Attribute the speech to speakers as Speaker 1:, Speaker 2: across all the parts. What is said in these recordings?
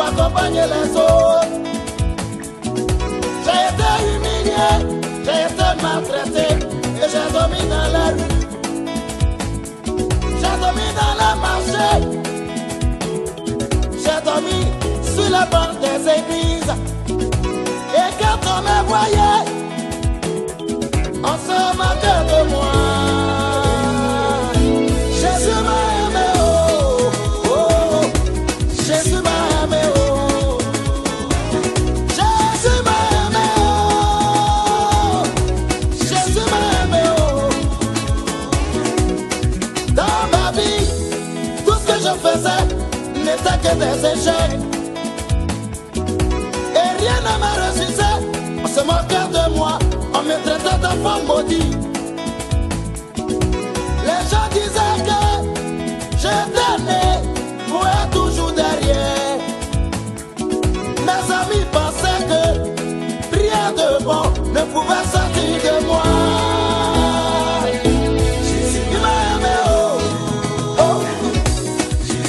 Speaker 1: accompagner les autres. J'ai été humilié, j'ai été maltraité et j'ai dormi dans la rue. J'ai dormi dans le marché, j'ai dormi sur les bancs des églises. Et quand on me voyait, on se moquait de moi. Jésus m'a aimé, oh, oh, oh. Jésus m'a aimé, oh. Jésus m'a aimé, oh. Jésus m'a aimé, oh. Dans ma vie, tout ce que je faisais n'était que des échecs. Et rien ne me réussissait. On se moquait de moi, on me traitait d'enfant maudit. Les gens disaient que j'étais né pour être toujours derrière. Mes amis pensaient que rien de bon ne pouvait sortir de moi. Il m'a aimé, oh, oh.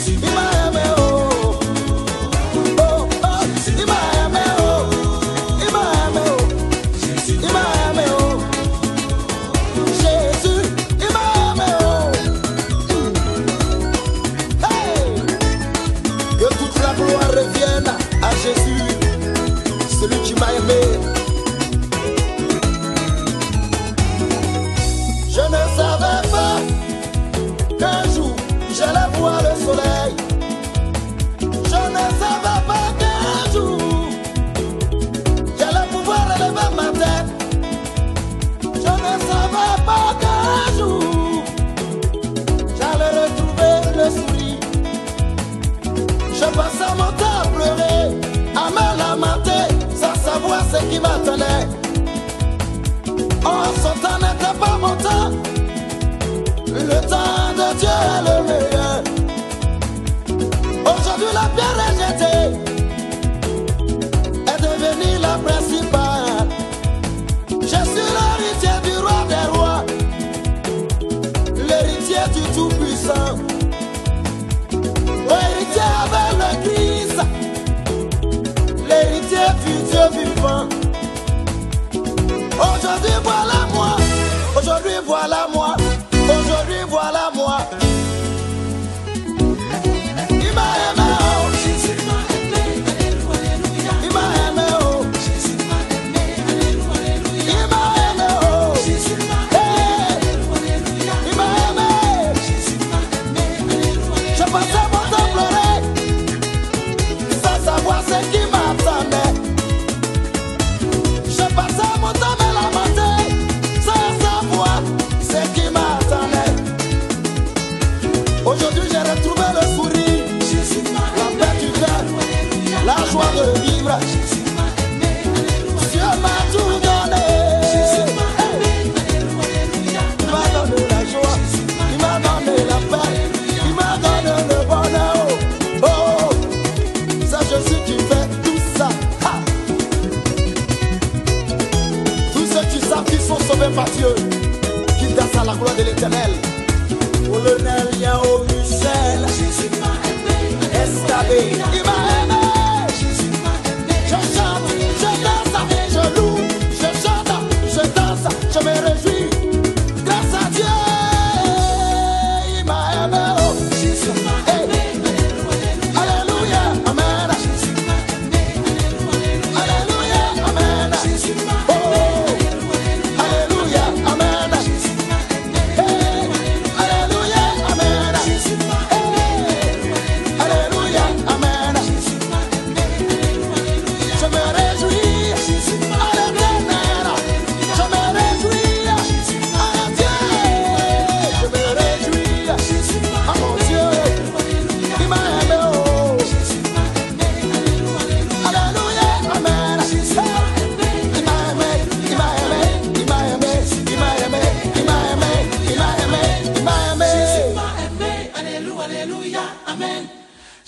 Speaker 1: Il m'a aimé, oh, oh, oh. Il m'a aimé, oh. Il m'a aimé, oh. Il m'a aimé, oh. Jésus, il m'a aimé, oh. Hey! Que toute la gloire revienne à Jésus, celui qui m'a aimé. Je ne savais pas qu'un jour j'allais voir le soleil. Je ne savais pas qu'un jour j'allais pouvoir relever ma tête. Je ne savais pas qu'un jour j'allais retrouver le sourire. Je passais mon temps à pleurer, à me lamenter, sans savoir ce qui m'attendait. Oh, son temps n'était pas mon temps. Le temps de Dieu est le meilleur. Aujourd'hui la pierre rejetée est devenue la principale. Je suis l'héritier du roi des rois, l'héritier du Tout-Puissant, l'héritier avec le Christ, l'héritier du Dieu vivant. Aujourd'hui voilà moi, aujourd'hui voilà moi, aujourd'hui voilà moi. Il m'a aimé, oh. Jésus m'a aimé, alléluia. Il m'a aimé, oh. Jésus m'a aimé, alléluia. Il m'a aimé, oh. Jésus m'a aimé, alléluia. Il m'a aimé, Jésus m'a aimé, alléluia. Je passais mon temps à pleurer, sans savoir ce qui m'attendait.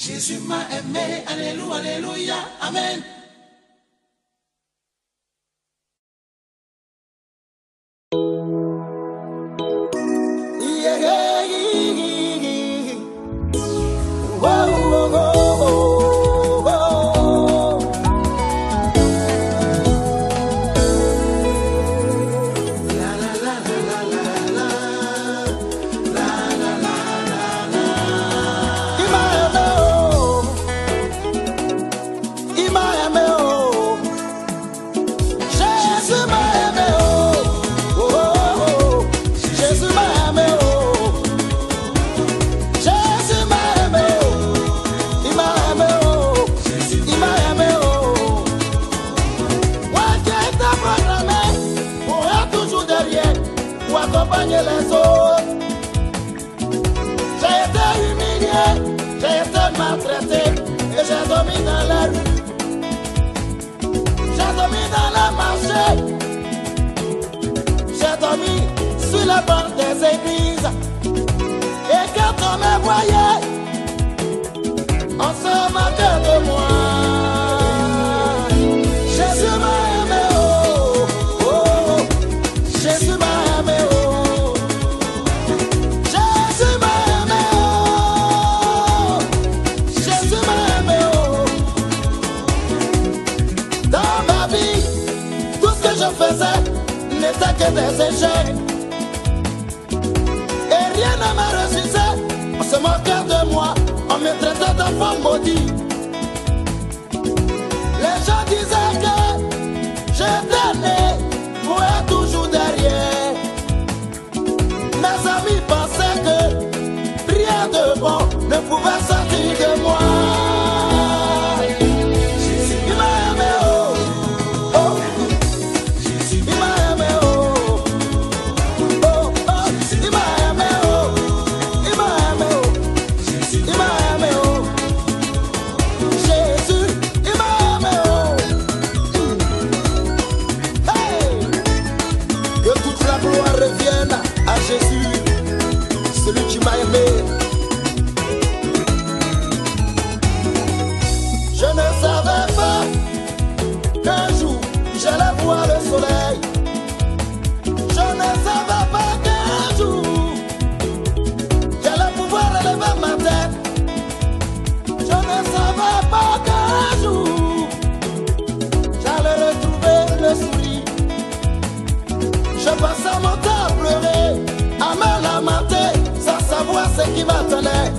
Speaker 1: Jésus m'a aimé, alléluia, alléluia, amen.
Speaker 2: Les autres. J'ai été humilié, j'ai été maltraité et j'ai dormi dans la rue. J'ai dormi dans le marché, j'ai dormi sur les bancs des églises. Et quand on me voyait, on se moquait de moi. Jésus m'a aimé, oh, oh, Jésus m'a aimé, oh. N'était que des échecs et rien ne me réussissait. On se moquait de moi, on me traitait d'enfant maudit. Les gens disaient que j'étais né pour être toujours derrière. Mes amis pensaient que rien de bon ne pouvait sortir de moi. Celui qui m'a aimé. Je ne savais pas qu'un jour j'allais voir le soleil. Je ne savais pas qu'un jour j'allais pouvoir relever ma tête. Je ne savais pas qu'un jour j'allais retrouver le sourire. Je passais mon temps à pleurer, à me lamenter, sans savoir ce qui m'attendait.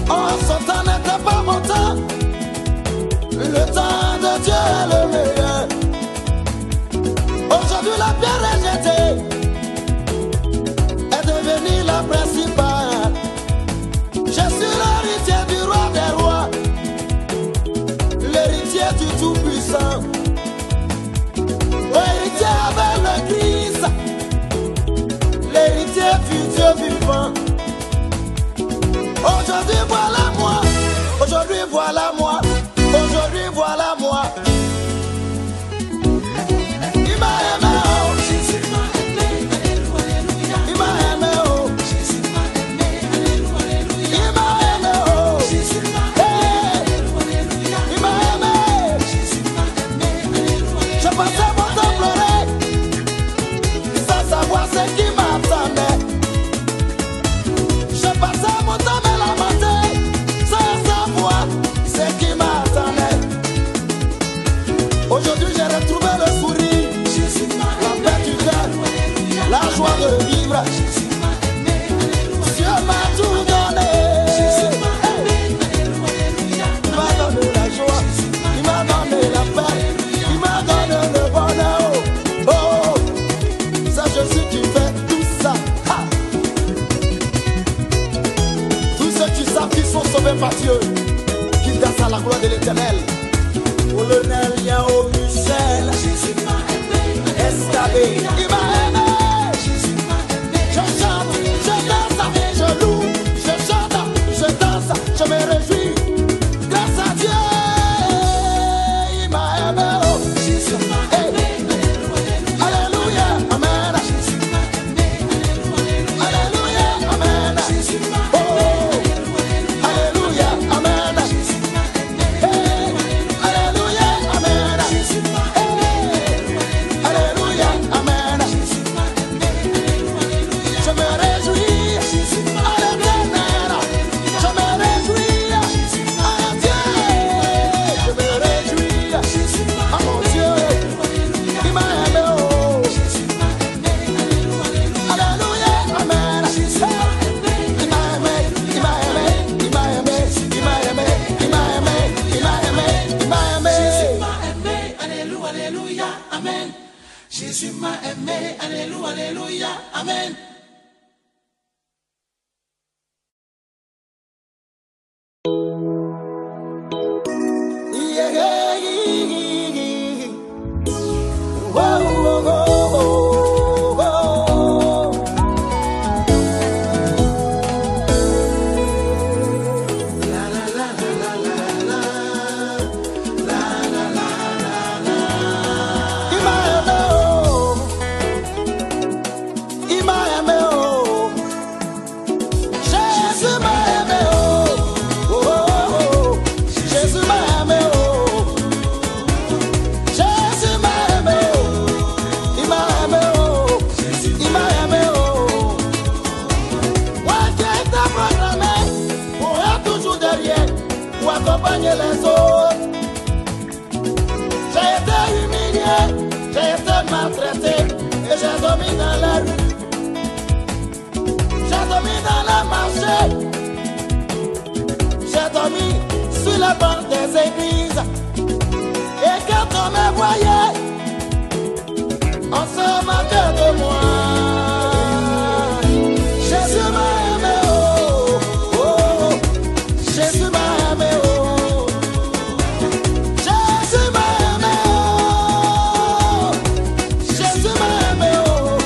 Speaker 2: Oh, son temps n'était pas mon temps. Le temps de Dieu est le meilleur. Aujourd'hui la pierre rejetée est devenue la principale. Je suis l'héritier du roi des rois, l'héritier du Tout-Puissant, l'héritier avec le Christ, l'héritier du Dieu vivant. Aujourd'hui voilà moi, aujourd'hui voilà moi, aujourd'hui voilà moi. Il m'a aimé, oh Jésus m'a aimé, alléluia, alléluia. Il m'a aimé, oh Jésus m'a aimé, alléluia, alléluia. Il m'a aimé, oh Jésus m'a aimé, alléluia, alléluia. Il m'a aimé, Jésus m'a aimé, alléluia, alléluia. Je passais mon temps pleurer, sans savoir ce qui m'attendait. Je passais mon temps me lamenter, sans savoir ce qui m'attendait. Aujourd'hui j'ai retrouvé le sourire, la paix du cœur, la joie de vivre. Dieu m'a tout donné. Il m'a donné la joie, il m'a donné la paix, il m'a donné le bonheur. Oh, ça Jésus qui fait tout ça. Ha. Tous ceux qui savent qu'ils sont sauvés par Dieu, qui dansent à la gloire de l'Éternel. Colonel Yao Michel, Escabé, il m'a aimé. Je chante, je danse, je loue, je chante, je danse, je me réjouis. Grâce à Dieu, il m'a aimé. Oh, Jésus m'a aimé. Alléluia, amen. Alléluia, amen. Oh, alléluia. accompagner les autres. J'ai été humilié, j'ai été maltraité et j'ai dormi dans la rue. J'ai dormi dans le marché. J'ai dormi sur la porte des églises. Et quand on me voyait, on se moquait de moi. Jésus m'a aimé, oh, oh. Jésus m'a aimé, oh. Jésus m'a aimé, oh. Jésus m'a aimé, oh.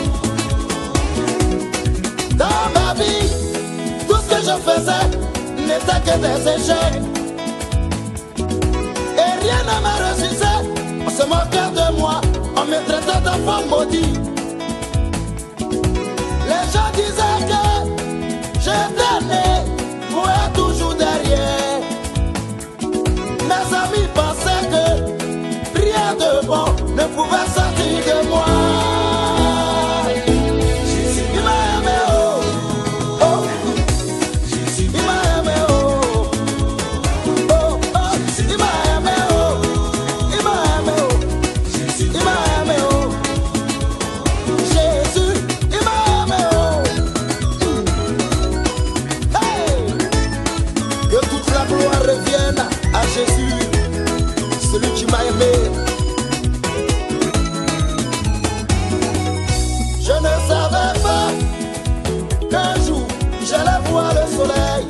Speaker 2: Dans ma vie, tout ce que je faisais n'était que des échecs. Et rien ne me réussissait. On se moquait de moi, on me traitait d'enfant maudit. Les gens disaient que j'étais né pour être toujours derrière. Mes amis pensaient que rien de bon ne pouvait sortir de moi. Il m'a aimé, oh, oh. Il m'a aimé, oh, oh, oh. Il m'a aimé, oh. Il m'a aimé, oh. Il m'a aimé, oh. Jésus, il m'a aimé, oh. Hey! Que toute la gloire revienne à Jésus, celui qui m'a aimé. Je ne savais pas qu'un jour j'allais voir le soleil.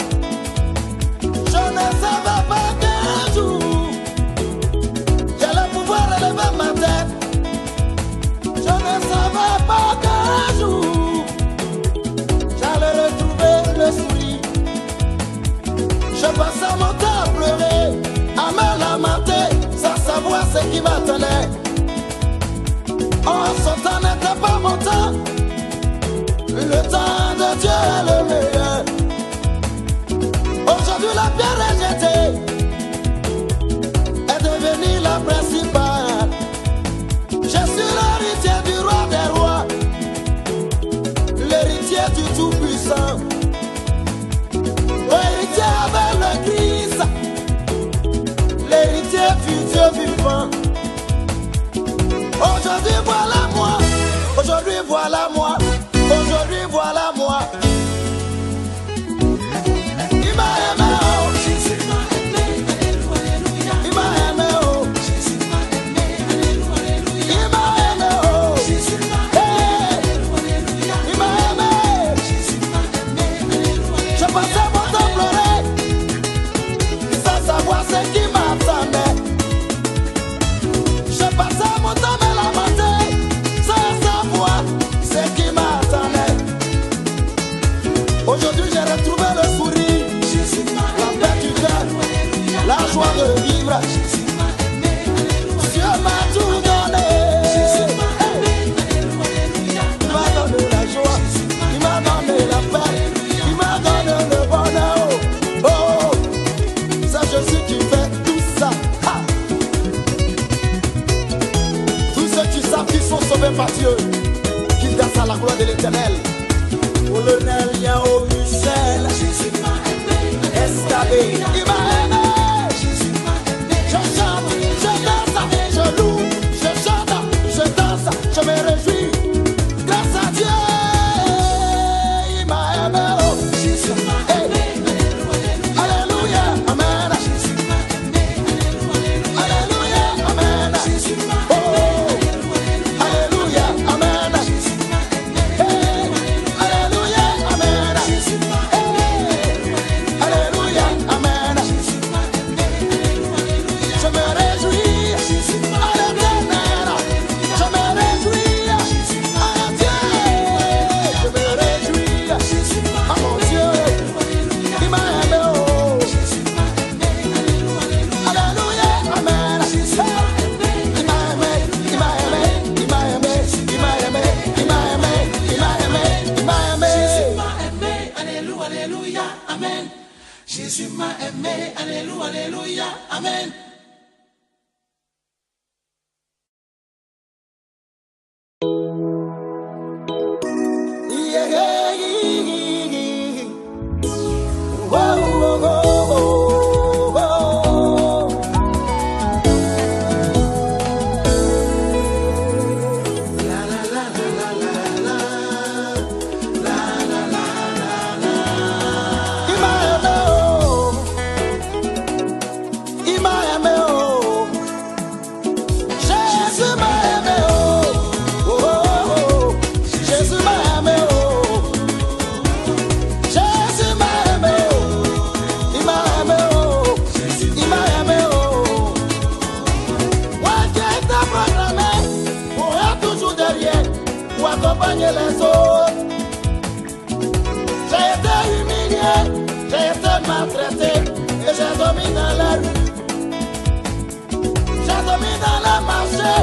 Speaker 2: Je ne savais pas qu'un jour j'allais pouvoir relever ma tête. Je ne savais pas qu'un jour j'allais retrouver le sourire. Je passais mon temps à pleurer, à me lamenter, sans savoir ce qui m'attendait. Oh, ce temps n'était pas mon temps. Le temps de Dieu est le meilleur. Aujourd'hui la pierre rejetée est devenue la principale. Je suis l'héritier du roi des rois, l'héritier du Tout-Puissant, l'héritier avec le Christ, l'héritier du Dieu vivant. Aujourd'hui voilà moi, aujourd'hui voilà moi, aujourd'hui voilà moi. Il m'a aimé, oh. Il m'a aimé, oh. Il m'a aimé, oh. Hey. Il m'a aimé. Je passais mon temps pleurer, sans savoir ce qui m'attendait. Je passais mon temps me lamenter, sans savoir ce qui m'attendait. Aujourd'hui j'ai retrouvé le sourire, la paix du cœur, la joie de vivre. Dieu m'a tout donné. Il m'a donné la joie, il m'a donné la paix, il m'a donné le bonheur. Oh, oh, c'est Jésus qui fait tout ça. Ah. Tous ceux qui savent qu'ils sont sauvés par Dieu, qu'ils dansent à la gloire de l'Éternel. Colonel Yao Michel, Escabé, il m'a aimé. Je chante, je danse, je loue, je chante, je danse, je me réjouis. Grâce à Dieu, il m'a aimé. Oh. Hey. Alléluia, amen. Alléluia, amen. Oh. Alléluia, amen. Hey. Alléluia, amen. Hey. Alléluia, amen. Je me réjouis à l'Éternel. Je me réjouis à Dieu. Je me réjouis à mon Dieu. Il m'a aimé, oh. Alléluia, amen. Il m'a aimé, il m'a aimé, il m'a aimé, il m'a aimé, il m'a aimé, il m'a aimé, il m'a aimé.
Speaker 3: Alléluia, amen. Jésus m'a aimé, alléluia, alléluia, amen.
Speaker 2: Yeah, yeah, yeah, yeah. Whoa, whoa, whoa, whoa, whoa. accompagné les autres. J'ai été humilié, j'ai été maltraité et j'ai dormi dans la rue. J'ai dormi dans le marché.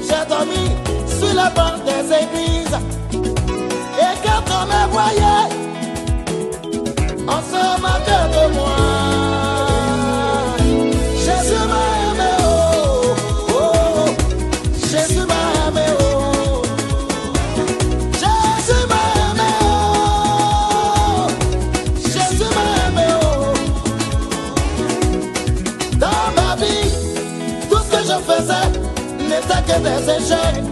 Speaker 2: J'ai dormi sur la banc des églises. Et quand on me voyait, on se moquait de moi. Jésus m'a aimé, oh, oh, Jésus m'a aimé, oh. Jésus m'a aimé, oh, Jésus m'a aimé, oh. Dans ma vie, tout ce que je faisais n'était que des échecs.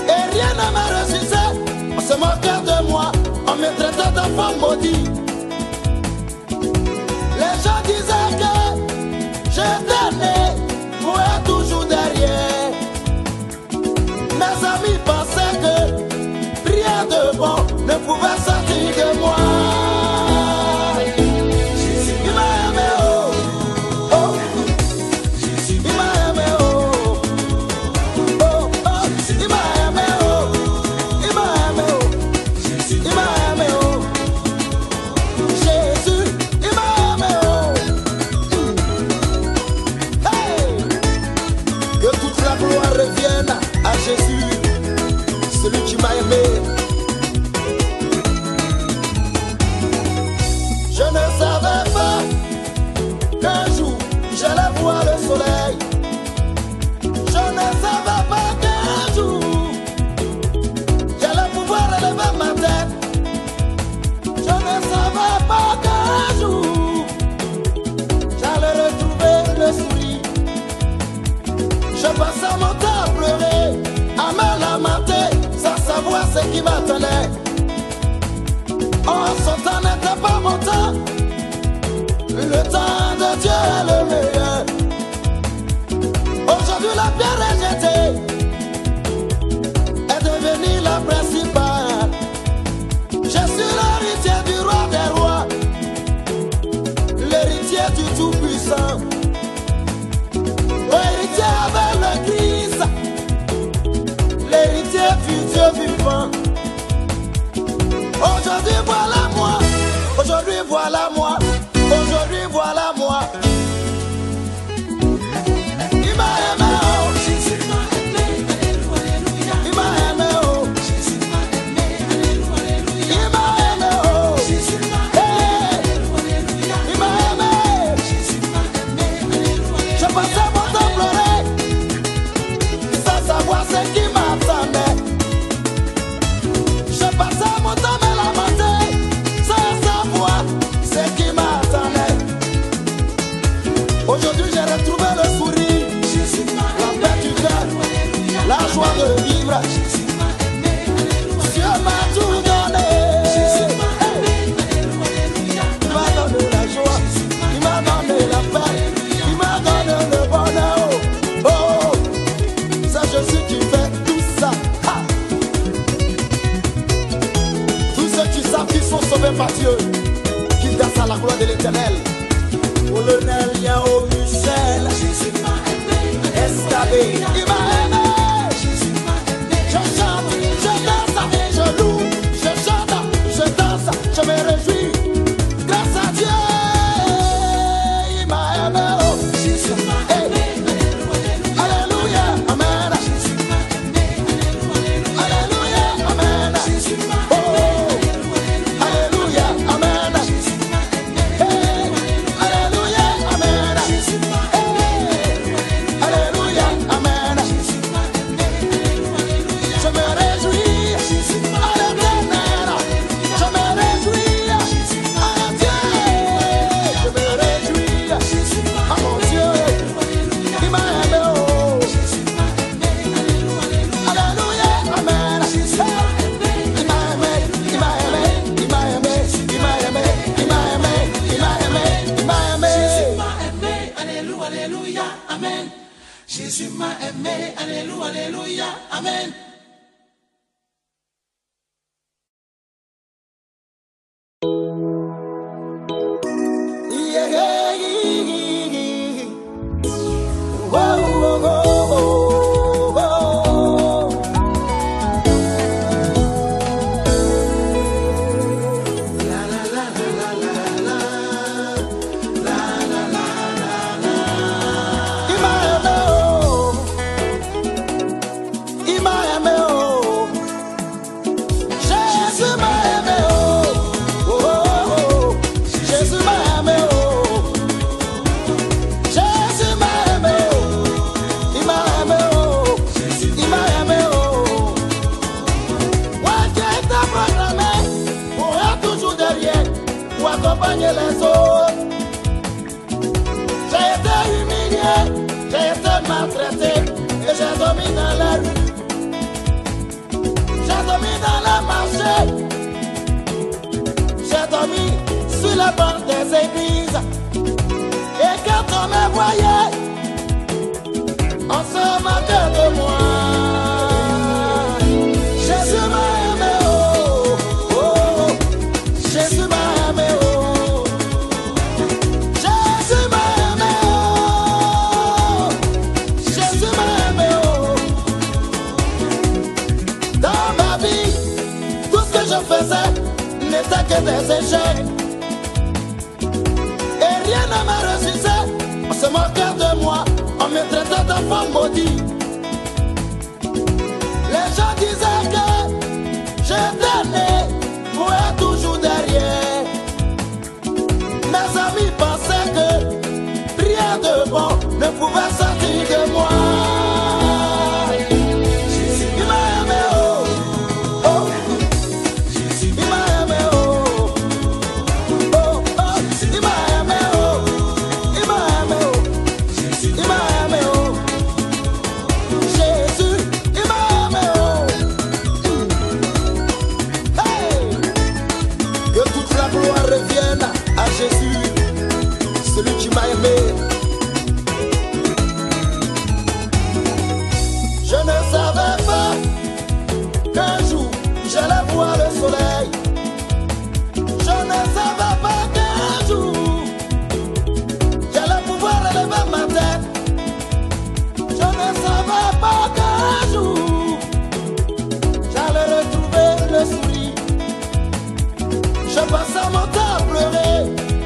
Speaker 2: Et rien ne me réussissait. On se moquait de moi, on me traitait d'enfant maudit. Les gens disaient que j'étais né pour être toujours derrière. Mes amis pensaient que rien de bon ne pouvait sortir de moi. Il m'a aimé, oh, oh. Il m'a aimé, oh, oh, oh. Il m'a aimé, oh. Il m'a aimé, oh. Il m'a aimé, oh. Jésus, il m'a aimé, oh. Hey! Que toute la gloire revienne à Jésus, celui qui m'a aimé. Je ne savais pas qu'un jour j'allais voir le soleil. Je ne savais pas qu'un jour j'allais pouvoir relever ma tête. Je ne savais pas qu'un jour j'allais retrouver le sourire. Je passais mon temps à pleurer, à me lamenter, sans savoir ce qui m'attendait. Oh, son temps n'était pas mon temps. Le temps de Dieu est le meilleur. Aujourd'hui la pierre rejetée est devenue la principale. Je suis l'héritier du roi des rois, l'héritier du Tout-Puissant, l'héritier avec le Christ, l'héritier du Dieu vivant. Aujourd'hui voilà moi, aujourd'hui voilà moi, aujourd'hui voilà moi. Il m'a aimé, oh.
Speaker 3: Jésus m'a aimé, alléluia.
Speaker 2: Il m'a aimé, oh.
Speaker 3: Jésus m'a aimé, alléluia.
Speaker 2: Il m'a aimé, oh.
Speaker 3: Jésus m'a
Speaker 2: Hey.
Speaker 3: alléluia.
Speaker 2: Il m'a aimé.
Speaker 3: Jésus m'a aimé, alléluia.
Speaker 2: Je passais mon temps pleurer, sans savoir ce qui m'attendait. Je passais mon temps me lamenter, sans savoir ce qui m'attendait. Aujourd'hui j'ai retrouvé le sourire,
Speaker 3: Jésus m'a
Speaker 2: la paix du cœur, la joie de vivre.
Speaker 3: Jésus m'a aimé, alléluia.
Speaker 2: Dieu m'a tout donné.
Speaker 3: Jésus m'a
Speaker 2: Hey.
Speaker 3: aimé, alléluia.
Speaker 2: Il m'a donné la joie, il m'a donné la paix, il m'a donné le bonheur. Oh, oh, c'est Jésus qui fait tout ça. Ha. Tous ceux qui savent qu'ils sont sauvés par Dieu, qu'ils dansent à la gloire de l'Éternel. Au Lenel, il y a au Michel,
Speaker 3: Jésus m'a aimé,
Speaker 2: Estabé, il m'a aimé.
Speaker 3: Jésus m'a aimé.
Speaker 2: Je chante, je danse et je loue. Je chante, je danse, je me réjouis. Grâce à Dieu, il m'a aimé. Oh.
Speaker 3: Jésus m'a
Speaker 2: Hey.
Speaker 3: aimé, alléluia.
Speaker 2: Alléluia, amen.
Speaker 3: Jésus m'a aimé, alléluia.
Speaker 2: Alléluia, amen.
Speaker 3: Jésus m'a
Speaker 2: Oh,
Speaker 3: aimé, alléluia.
Speaker 2: alléluia, amen.
Speaker 3: Jésus m'a aimé,
Speaker 2: Hey. Alléluia, amen.
Speaker 3: Jésus m'a
Speaker 2: Hey.
Speaker 3: aimé,
Speaker 2: Alléluia, amen.
Speaker 3: Jésus
Speaker 2: soigné les autres. J'ai été humilié, j'ai été maltraité et j'ai dormi dans la rue. J'ai dormi dans le marché, j'ai dormi sur les bancs des églises. Et quand on me voyait, on se moquait de moi. Jésus m'a aimé, oh, oh, Jésus m'a aimé, oh. Jésus m'a aimé, oh, Jésus m'a aimé, oh. Dans ma vie, tout ce que je faisais n'était que des échecs. Et rien ne me réussissait, on se moquait de moi, on me traitait d'enfant maudit. Les gens disaient que j'étais né pour être toujours derrière. Mes amis pensaient que rien de bon ne pouvait sortir de moi. Il m'a aimé, oh, oh. Il m'a aimé, oh, oh, oh. Il m'a aimé, oh, il m'a aimé, oh. Il m'a aimé, oh. Jésus, il m'a aimé, oh. Hey! Que toute la gloire revienne à Jésus, celui qui m'a aimé. Je ne savais pas qu'un jour j'allais voir le soleil. Je ne savais pas qu'un jour j'allais pouvoir relever ma tête. Je ne savais pas qu'un jour j'allais retrouver le sourire. Je passais mon temps à pleurer,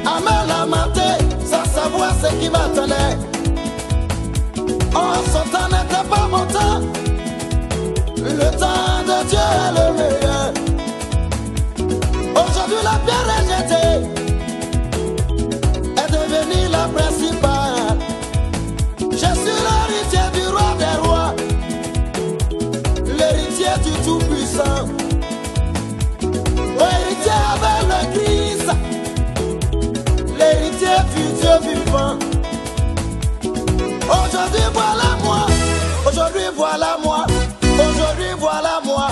Speaker 2: à me lamenter, sans savoir ce qui m'attendait. Oh, son temps n'était pas mon temps. Le temps de Dieu est le meilleur. Aujourd'hui la pierre rejetée est devenue la principale. Je suis l'héritier du roi des rois, l'héritier du Tout-Puissant, l'héritier avec le Christ, l'héritier du Dieu vivant. Aujourd'hui voilà moi, aujourd'hui voilà moi, aujourd'hui voilà moi.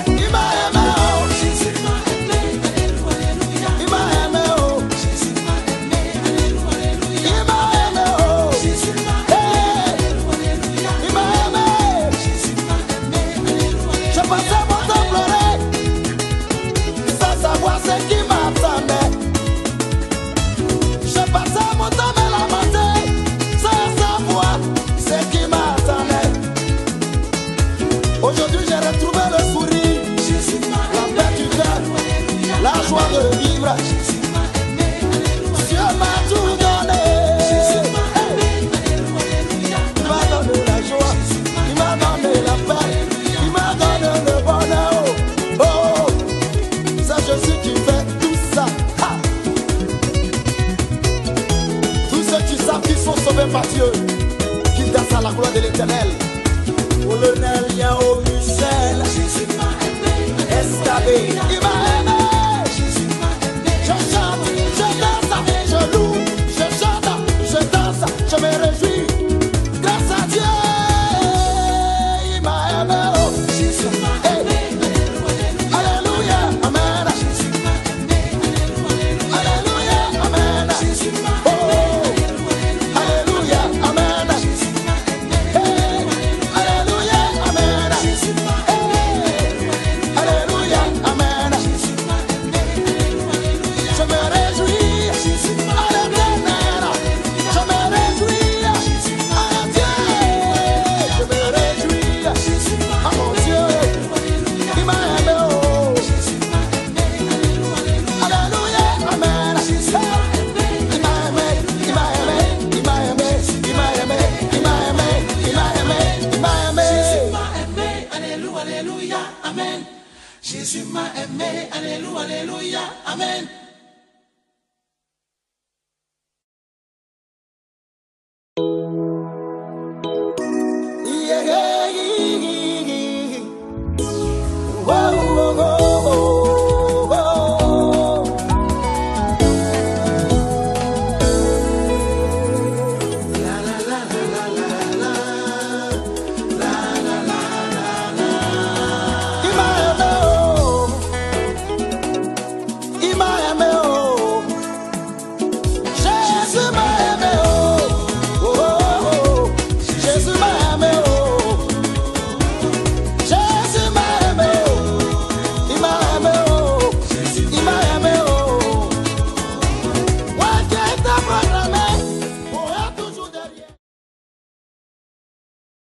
Speaker 2: Il m'a aimé, oh.
Speaker 3: Jésus m'a aimé, alléluia,
Speaker 2: Il m'a aimé, oh.
Speaker 3: Jésus m'a aimé, alléluia,
Speaker 2: Il m'a aimé, oh.
Speaker 3: Jésus m'a
Speaker 2: Hey,
Speaker 3: alléluia,
Speaker 2: il m'a aimé.
Speaker 3: Jésus m'a aimé, alléluia.
Speaker 2: Je passais mon temps à pleurer, sans savoir ce qui m'attendait. Je passais mon temps à me lamenter, sans savoir ce qui m'attendait. Aujourd'hui j'ai retrouvé le sourire,
Speaker 3: Jésus m'a
Speaker 2: la paix du cœur, la joie de vivre.
Speaker 3: Jésus m'a aimé, alléluia,
Speaker 2: Dieu m'a tout donné.
Speaker 3: Jésus m'a aimé, alléluia,
Speaker 2: Il m'a donné la joie, il m'a donné la paix, il m'a donné le bonheur. Oh, oh, c'est Jésus qui fait tout ça. Ha! Tous ceux qui savent qu'ils sont sauvés par Dieu, qui dansent à la gloire de l'Éternel. Colonel Yao Michel,
Speaker 3: Jésus m'a aimé,
Speaker 2: Escabé, il m'a aimé.
Speaker 3: Jésus m'a aimé,
Speaker 2: Je chante, je danse, je loue, je chante, je danse, je me réjouis. Grâce à Dieu, il m'a aimé. Oh.
Speaker 3: Jésus m'a
Speaker 2: Hey.
Speaker 3: aimé, alléluia,
Speaker 2: Alléluia, amen.
Speaker 3: Jésus m'a aimé, alléluia,
Speaker 2: Alléluia, amen.
Speaker 3: Jésus m'a
Speaker 2: Oh,
Speaker 3: aimé,
Speaker 2: alléluia, amen.
Speaker 3: Jésus m'a aimé,
Speaker 2: Hey, alléluia, amen.
Speaker 3: Jésus m'a
Speaker 2: Alléluia, amen.
Speaker 3: Jésus m'a aimé,
Speaker 2: Je me réjouis à l'Éternel. Je me réjouis à Dieu. Je me réjouis à mon Dieu. Il m'a aimé, oh. Alléluia, amen. Il m'a aimé, il m'a aimé, il m'a aimé, il m'a aimé, il m'a aimé, il m'a aimé, il m'a aimé.
Speaker 3: Jésus m'a aimé, alléluia, amen. Jésus m'a aimé, alléluia, amen.